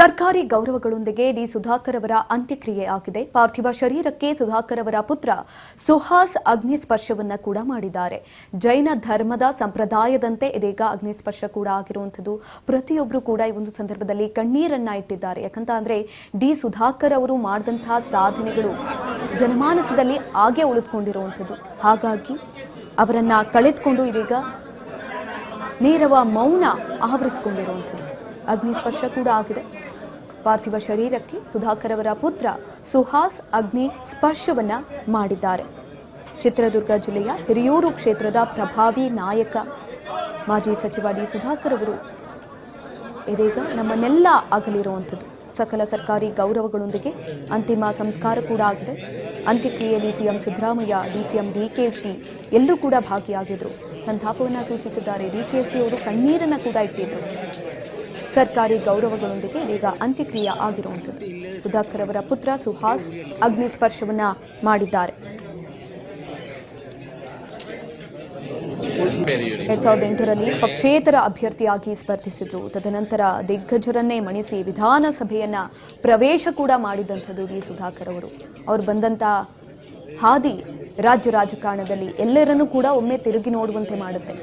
ಸರ್ಕಾರಿ ಗೌರವಗಳೊಂದಿಗೆ ಡಿ ಸುಧಾಕರ್ ಅವರ ಅಂತ್ಯಕ್ರಿಯೆ ಆಗಿದೆ. ಪಾರ್ಥಿವ ಶರೀರಕ್ಕೆ ಸುಧಾಕರ್ ಅವರ ಪುತ್ರ ಸುಹಾಸ್ ಅಗ್ನಿಸ್ಪರ್ಶವನ್ನ ಕೂಡ ಮಾಡಿದ್ದಾರೆ. ಜೈನ ಧರ್ಮದ ಸಂಪ್ರದಾಯದಂತೆ ಇದೀಗ ಅಗ್ನಿಸ್ಪರ್ಶ ಕೂಡ ಆಗಿರುವಂಥದ್ದು. ಪ್ರತಿಯೊಬ್ಬರು ಕೂಡ ಈ ಒಂದು ಸಂದರ್ಭದಲ್ಲಿ ಕಣ್ಣೀರನ್ನ ಇಟ್ಟಿದ್ದಾರೆ. ಯಾಕಂತ ಅಂದ್ರೆ ಡಿ ಸುಧಾಕರ್ ಅವರು ಮಾಡಿದಂತಹ ಸಾಧನೆಗಳು ಜನಮಾನಸದಲ್ಲಿ ಹಾಗೆ ಉಳಿದುಕೊಂಡಿರುವಂಥದ್ದು. ಹಾಗಾಗಿ ಅವರನ್ನ ಕಳೆದುಕೊಂಡು ಇದೀಗ ನೀರವ ಮೌನ ಆವರಿಸಿಕೊಂಡಿರುವಂಥದ್ದು. ಅಗ್ನಿಸ್ಪರ್ಶ ಕೂಡ ಆಗಿದೆ. ಪಾರ್ಥಿವ ಶರೀರಕ್ಕೆ ಸುಧಾಕರ್ ಅವರ ಪುತ್ರ ಸುಹಾಸ್ ಅಗ್ನಿ ಸ್ಪರ್ಶವನ್ನ ಮಾಡಿದ್ದಾರೆ. ಚಿತ್ರದುರ್ಗ ಜಿಲ್ಲೆಯ ಹಿರಿಯೂರು ಕ್ಷೇತ್ರದ ಪ್ರಭಾವಿ ನಾಯಕ ಮಾಜಿ ಸಚಿವ ಡಿ ಸುಧಾಕರ್ ಅವರು ಇದೀಗ ನಮ್ಮನ್ನೆಲ್ಲ ಅಗಲಿರುವಂಥದ್ದು. ಸಕಲ ಸರ್ಕಾರಿ ಗೌರವಗಳೊಂದಿಗೆ ಅಂತಿಮ ಸಂಸ್ಕಾರ ಕೂಡ ಆಗಿದೆ. ಅಂತ್ಯಕ್ರಿಯೆಯಲ್ಲಿ ಸಿಎಂ ಸಿದ್ದರಾಮಯ್ಯ, ಡಿಸಿಎಂ ಡಿಕೆಶಿ ಎಲ್ಲರೂ ಕೂಡ ಭಾಗಿಯಾಗಿದ್ರು. ಸಂತಾಪವನ್ನು ಸೂಚಿಸಿದ್ದಾರೆ. ಡಿಕೆಶಿ ಅವರು ಕಣ್ಣೀರನ್ನು ಕೂಡ ಇಟ್ಟಿದ್ರು. ಸರ್ಕಾರಿ ಗೌರವಗಳೊಂದಿಗೆ ಇದೀಗ ಅಂತ್ಯಕ್ರಿಯೆ ಆಗಿರುವಂಥದ್ದು. ಸುಧಾಕರ್ ಅವರ ಪುತ್ರ ಸುಹಾಸ್ ಅಗ್ನಿಸ್ಪರ್ಶವನ್ನ ಮಾಡಿದ್ದಾರೆ. 2008ರಲ್ಲಿ ಪಕ್ಷೇತರ ಅಭ್ಯರ್ಥಿಯಾಗಿ ಸ್ಪರ್ಧಿಸಿದ್ರು. ತದನಂತರ ದಿಗ್ಗಜರನ್ನೇ ಮಣಿಸಿ ವಿಧಾನಸಭೆಯನ್ನ ಪ್ರವೇಶ ಕೂಡ ಮಾಡಿದಂಥದ್ದು ಡಿ ಸುಧಾಕರ್ ಅವರು. ಅವರು ಬಂದಂತ ಹಾದಿ ರಾಜ್ಯ ರಾಜಕಾರಣದಲ್ಲಿ ಎಲ್ಲರನ್ನೂ ಕೂಡ ಒಮ್ಮೆ ತಿರುಗಿ ನೋಡುವಂತೆ ಮಾಡುತ್ತೆ.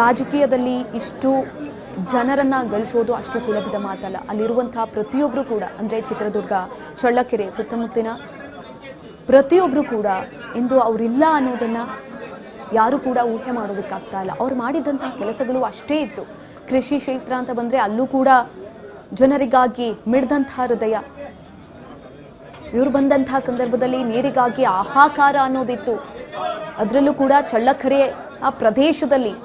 ರಾಜಕೀಯದಲ್ಲಿ ಇಷ್ಟು ಜನರನ್ನ ಗಳಿಸೋದು ಅಷ್ಟು ಸುಲಭದ ಮಾತಲ್ಲ. ಅಲ್ಲಿರುವಂತಹ ಪ್ರತಿಯೊಬ್ಬರು ಕೂಡ, ಅಂದರೆ ಚಿತ್ರದುರ್ಗ, ಚಳ್ಳಕೆರೆ ಸುತ್ತಮುತ್ತಿನ ಪ್ರತಿಯೊಬ್ಬರು ಕೂಡ ಇಂದು ಅವರಿಲ್ಲ ಅನ್ನೋದನ್ನ ಯಾರು ಕೂಡ ಊಹೆ ಮಾಡೋದಕ್ಕಾಗ್ತಾ ಇಲ್ಲ. ಅವ್ರು ಮಾಡಿದಂತಹ ಕೆಲಸಗಳು ಅಷ್ಟೇ ಇತ್ತು. ಕೃಷಿ ಕ್ಷೇತ್ರ ಅಂತ ಬಂದರೆ ಅಲ್ಲೂ ಕೂಡ ಜನರಿಗಾಗಿ ಮಿಡ್ದಂತಹ ಹೃದಯ. ಇವರು ಬಂದಂತಹ ಸಂದರ್ಭದಲ್ಲಿ ನೀರಿಗಾಗಿ ಹಾಹಾಕಾರ ಅನ್ನೋದಿತ್ತು. ಅದರಲ್ಲೂ ಕೂಡ ಚಳ್ಳಕೆರೆ ಆ ಪ್ರದೇಶದಲ್ಲಿ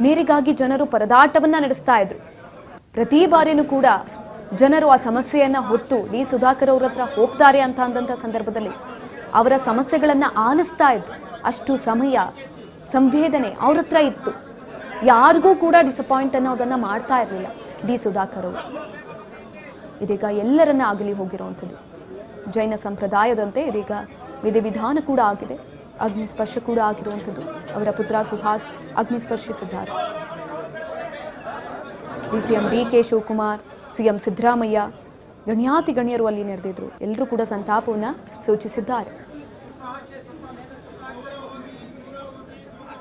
ನೀರಿಗಾಗಿ ಜನರು ಪರದಾಟವನ್ನ ನಡೆಸ್ತಾ ಇದ್ರು. ಪ್ರತಿ ಬಾರಿನೂ ಕೂಡ ಜನರು ಆ ಸಮಸ್ಯೆಯನ್ನ ಹೊತ್ತು ಡಿ ಸುಧಾಕರ್ ಅವ್ರ ಹತ್ರ ಹೋಗ್ತಾರೆ ಅಂತ ಅಂದಂಥ ಸಂದರ್ಭದಲ್ಲಿ ಅವರ ಸಮಸ್ಯೆಗಳನ್ನ ಆಲಿಸ್ತಾ ಇದ್ರು. ಅಷ್ಟು ಸಮಯ, ಸಂವೇದನೆ ಅವ್ರ ಹತ್ರ ಇತ್ತು. ಯಾರಿಗೂ ಕೂಡ ಡಿಸಪಾಯಿಂಟ್ ಅನ್ನೋದನ್ನ ಮಾಡ್ತಾ ಇರಲಿಲ್ಲ ಡಿ ಸುಧಾಕರ್ ಅವರು. ಇದೀಗ ಎಲ್ಲರನ್ನ ಆಗಲಿ ಹೋಗಿರುವಂಥದ್ದು. ಜೈನ ಸಂಪ್ರದಾಯದಂತೆ ಇದೀಗ ವಿಧಿವಿಧಾನ ಕೂಡ ಆಗಿದೆ. ಅಗ್ನಿಸ್ಪರ್ಶ ಕೂಡ ಆಗಿರುವಂಥದ್ದು. ಅವರ ಪುತ್ರ ಸುಹಾಸ್ ಅಗ್ನಿಸ್ಪರ್ಶಿಸಿದ್ದಾರೆ. DCM DK Shivakumar, CM Siddaramaiah, ಗಣ್ಯಾತಿ ಗಣ್ಯರು ಅಲ್ಲಿ ನೆರೆದಿದ್ರು. ಎಲ್ಲರೂ ಕೂಡ ಸಂತಾಪವನ್ನು ಸೂಚಿಸಿದ್ದಾರೆ.